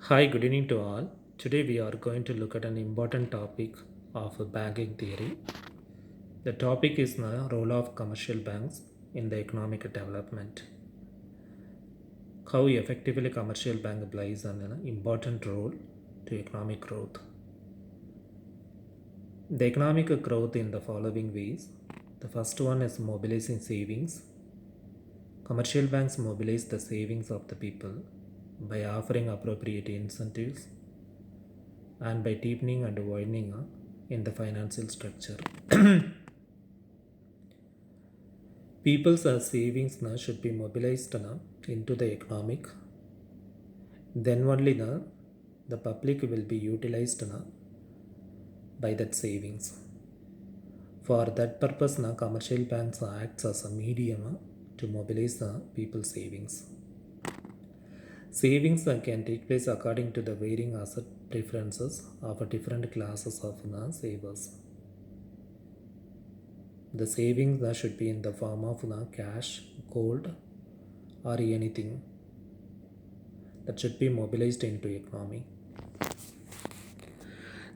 Hi, good evening to all. Today we are going to look at an important topic of banking theory. The topic is the role of commercial banks in the economic development. How effectively commercial bank plays an important role to economic growth. The economic growth in the following ways. The first one is mobilizing savings. Commercial banks mobilize the savings of the people by offering appropriate incentives and by deepening and widening in the financial structure. People's savings should be mobilized into the economic. Then only the public will be utilized by that savings. For that purpose, commercial banks acts as a medium to mobilize people's savings. Savings can take place according to the varying asset preferences of different classes of savers. The savings should be in the form of cash, gold, or anything that should be mobilized into economy.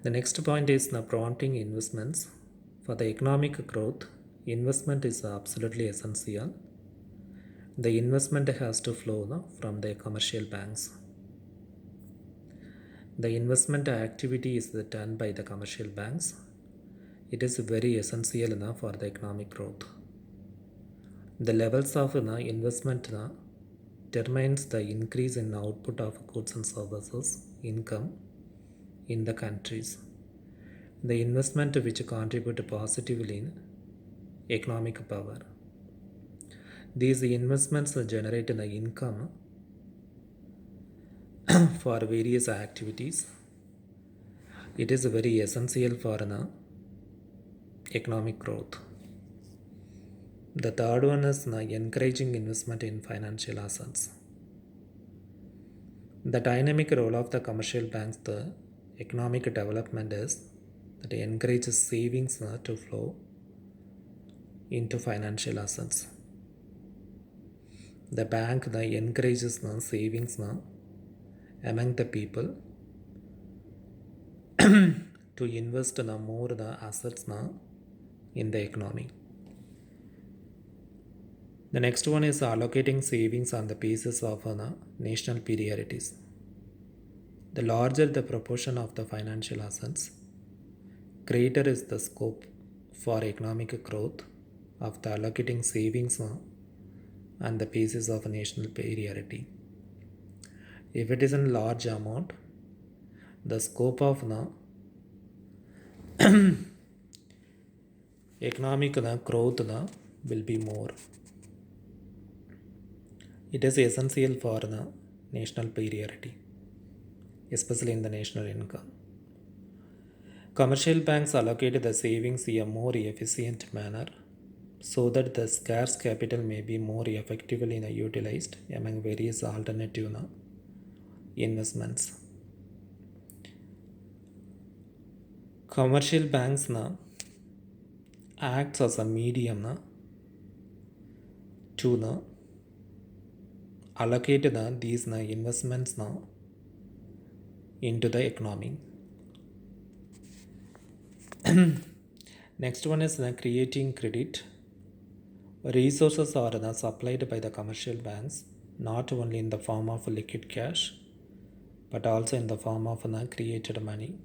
The next point is prompting investments. For the economic growth, investment is absolutely essential. The investment has to flow from the commercial banks. The investment activity is done by the commercial banks. It is very essential for the economic growth. The levels of investment determines the increase in output of goods and services income in the countries. The investment which contribute positively in economic power. These investments generate the income for various activities. It is very essential for economic growth. The third one is encouraging investment in financial assets. The dynamic role of the commercial banks, the economic development is that it encourages savings to flow into financial assets. The bank encourages savings among the people to invest more the assets in the economy. The next one is allocating savings on the basis of national priorities. The larger the proportion of the financial assets, greater is the scope for economic growth of the allocating savings on the basis of national priority. If it is in large amount, the scope of economic growth will be more. It is essential for the national priority, especially in the national income. Commercial banks allocate the savings in a more efficient manner so that the scarce capital may be more effectively utilized among various alternative investments. Commercial banks acts as a medium to allocate these investments into the economy. Next one is creating credit. Resources are supplied by the commercial banks not only in the form of liquid cash but also in the form of created money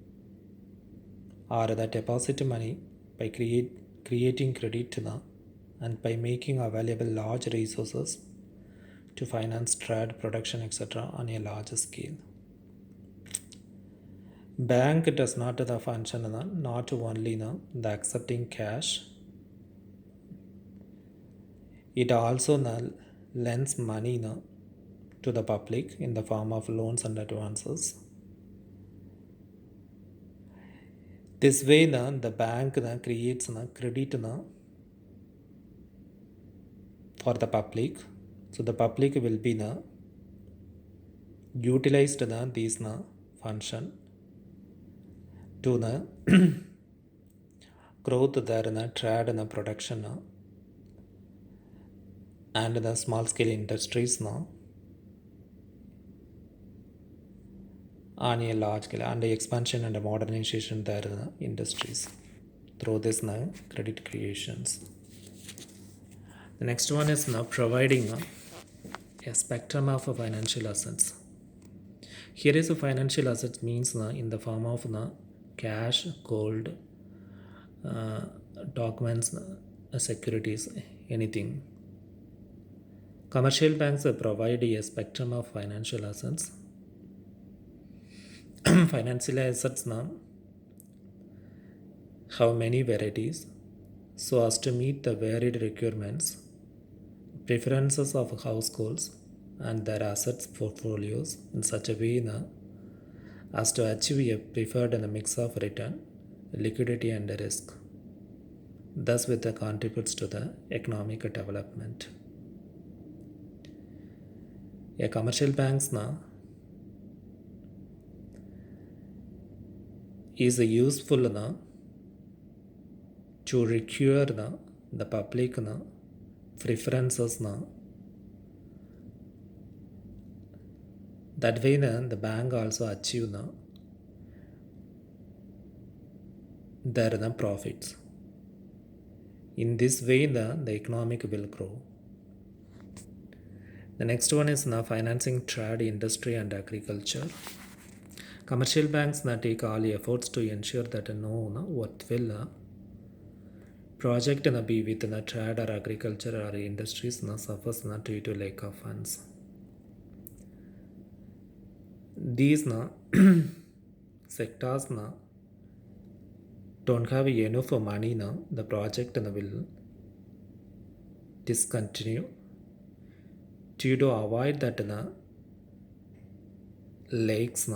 or the deposit money by creating credit and by making available large resources to finance trade, production, etc. on a large scale. Bank does not the function not only the accepting cash, it also lends money to the public in the form of loans and advances. This way the bank creates credit for the public, so the public will be utilized these function to the growth there in trade and production and the small scale industries on a large scale and the expansion and the modernization their industries through this credit creations. The next one is now providing a spectrum of financial assets. Here is a financial assets means in the form of cash, gold, uh, documents, securities, anything. Commercial banks provide a spectrum of financial assets. Financial assets now have many varieties so as to meet the varied requirements, preferences of households and their assets portfolios in such a way as to achieve a preferred mix of return, liquidity and risk. Thus, with the contributes to the economic development. A commercial banks now is useful to recure the public preferences that way the bank also achieve their profits. In this way the economic will grow. The next one is financing trade, industry and agriculture. Commercial banks take all efforts to ensure that no worthwhile project be within a trade or agriculture or industries suffers due to lack of funds. These sectors don't have enough money the project will discontinue. To avoid that lakes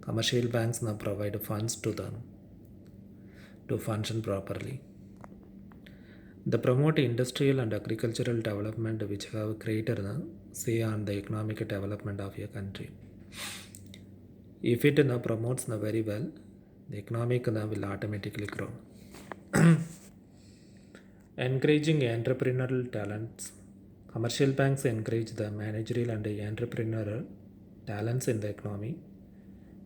commercial banks provide funds to them to function properly. They promote industrial and agricultural development which have greater say on the economic development of your country. If it promotes very well, the economic will automatically grow. Encouraging entrepreneurial talents. Commercial banks encourage the managerial and entrepreneurial talents in the economy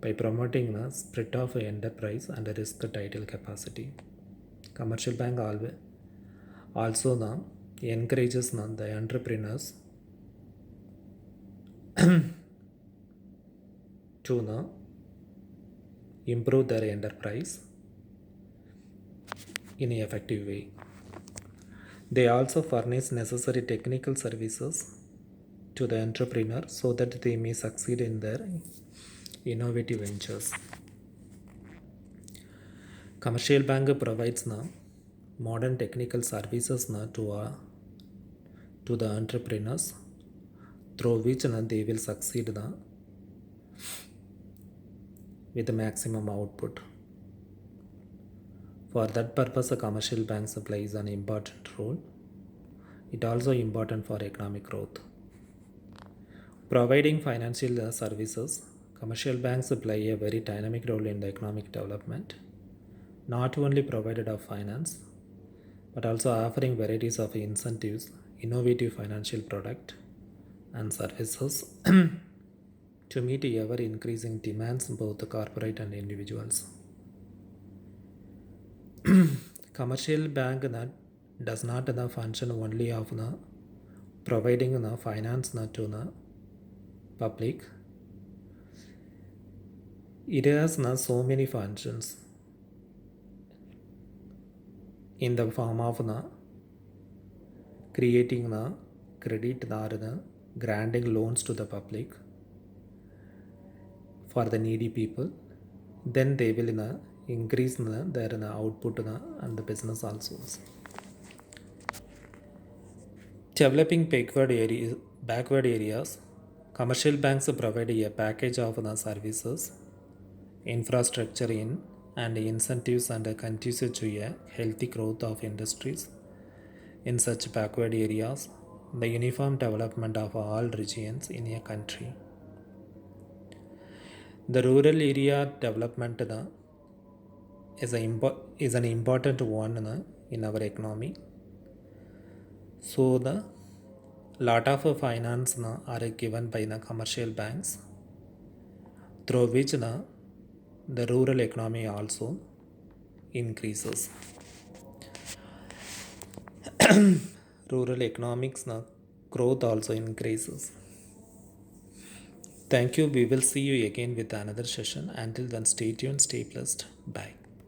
by promoting the spirit of enterprise and risk title capacity. Commercial bank also encourages the entrepreneurs to improve their enterprise in an effective way. They also furnish necessary technical services to the entrepreneur so that they may succeed in their innovative ventures. Commercial bank provides modern technical services to the entrepreneurs through which they will succeed with the maximum output. For that purpose, commercial banks plays an important role. It also important for economic growth. Providing financial services, commercial banks play a very dynamic role in the economic development. Not only provided of finance, but also offering varieties of incentives, innovative financial product and services to meet ever increasing demands both corporate and individuals. Commercial bank does not function only of providing finance to the public. It has so many functions in the form of creating credit or granting loans to the public for the needy people. Then they will increase their output and the business also. Developing backward areas, commercial banks provide a package of services, infrastructure and incentives and conducive to a healthy growth of industries in such backward areas, the uniform development of all regions in a country. The rural area development is an important one in our economy. So the lot of finance are given by the commercial banks through which the rural economy also increases. Rural economics growth also increases. Thank you. We will see you again with another session. Until then, stay tuned, stay blessed. Bye.